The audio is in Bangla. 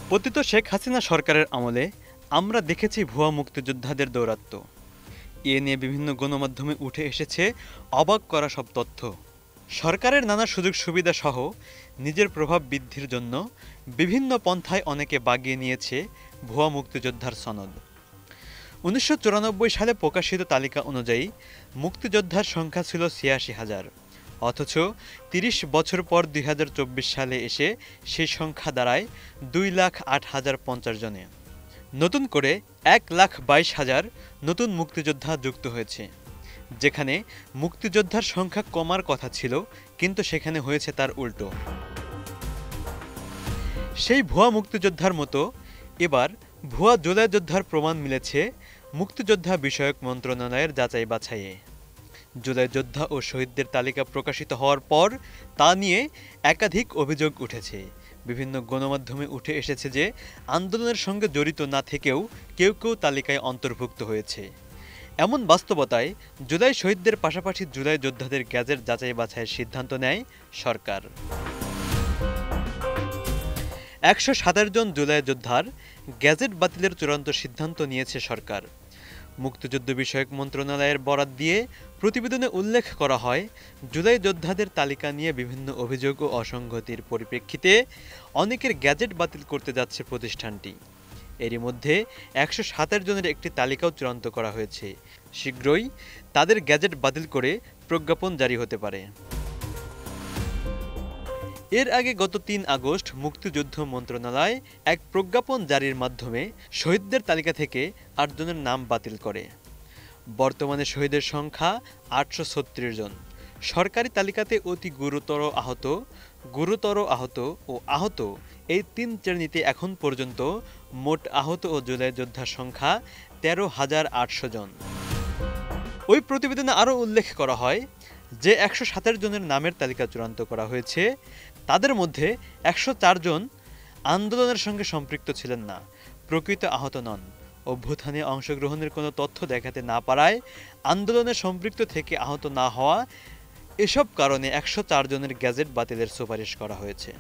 পতিত শেখ হাসিনা সরকারের আমলে আমরা দেখেছি ভুয়া মুক্তিযোদ্ধাদের দৌরাত্ম্য। এ নিয়ে বিভিন্ন গণমাধ্যমে উঠে এসেছে অবাক করা সব তথ্য। সরকারের নানা সুযোগ সুবিধা সহ নিজের প্রভাব বৃদ্ধির জন্য বিভিন্ন পন্থায় অনেকে বাগিয়ে নিয়েছে ভুয়া মুক্তিযোদ্ধার সনদ। ১৯৯৪ সালে প্রকাশিত তালিকা অনুযায়ী মুক্তিযোদ্ধার সংখ্যা ছিল ৮৬,০০০, অথচ ৩০ বছর পর ২০২৪ সালে এসে সেই সংখ্যা দাঁড়ায় ২,০৮,০৫০ জনে। নতুন করে ১,২২,০০০ নতুন মুক্তিযোদ্ধা যুক্ত হয়েছে, যেখানে মুক্তিযোদ্ধার সংখ্যা কমার কথা ছিল, কিন্তু সেখানে হয়েছে তার উল্টো। সেই ভুয়া মুক্তিযোদ্ধার মতো এবার ভুয়া জুলাই যোদ্ধার প্রমাণ মিলেছে মুক্তিযোদ্ধা বিষয়ক মন্ত্রণালয়ের যাচাই বাছাইয়ে। জুলাই যোদ্ধা ও শহীদদের তালিকা প্রকাশিত হওয়ার পর তা নিয়ে একাধিক অভিযোগ উঠেছে। বিভিন্ন গণমাধ্যমে উঠে এসেছে যে আন্দোলনের সঙ্গে জড়িত না থেকেও কেউ কেউ তালিকায় অন্তর্ভুক্ত হয়েছে। এমন বাস্তবতায় জুলাই শহীদদের পাশাপাশি জুলাই যোদ্ধাদের গ্যাজেট যাচাই বাছাইয়ের সিদ্ধান্ত নেয় সরকার। ১২৭ জন জুলাই যোদ্ধার গ্যাজেট বাতিলের চূড়ান্ত সিদ্ধান্ত নিয়েছে সরকার। মুক্তিযুদ্ধ বিষয়ক মন্ত্রণালয়ের বরাত দিয়ে প্রতিবেদনে উল্লেখ করা হয়, জুলাই যোদ্ধাদের তালিকা নিয়ে বিভিন্ন অভিযোগ ও অসঙ্গতির পরিপ্রেক্ষিতে অনেকের গ্যাজেট বাতিল করতে যাচ্ছে প্রতিষ্ঠানটি। এরই মধ্যে ১২৭ জনের একটি তালিকাও চূড়ান্ত করা হয়েছে। শীঘ্রই তাদের গ্যাজেট বাতিল করে প্রজ্ঞাপন জারি হতে পারে। এর আগে গত ৩ আগস্ট মুক্তিযুদ্ধ মন্ত্রণালয় এক প্রজ্ঞাপন জারির মাধ্যমে শহীদদের তালিকা থেকে ৮ জনের নাম বাতিল করে। বর্তমানে শহীদের সংখ্যা ৮৩৬ জন। সরকারি তালিকাতে অতি গুরুতর আহত ও আহত এই ৩ শ্রেণীতে এখন পর্যন্ত মোট আহত ও জুলাই যোদ্ধার সংখ্যা ১৩,৮০০ জন। ওই প্রতিবেদনে আরও উল্লেখ করা হয় যে ১২৭ জনের নামের তালিকা চূড়ান্ত করা হয়েছে, তাদের মধ্যে ১০৪ জন আন্দোলনের সঙ্গে সম্পৃক্ত ছিলেন না, প্রকৃত আহত নন। অভ্যুত্থানে অংশগ্রহণের কোনো তথ্য দেখাতে না পারায়, আন্দোলনে সম্পৃক্ত থেকে আহত না হওয়া, এসব কারণে ১০৪ জনের গ্যাজেট বাতিলের সুপারিশ করা হয়েছে।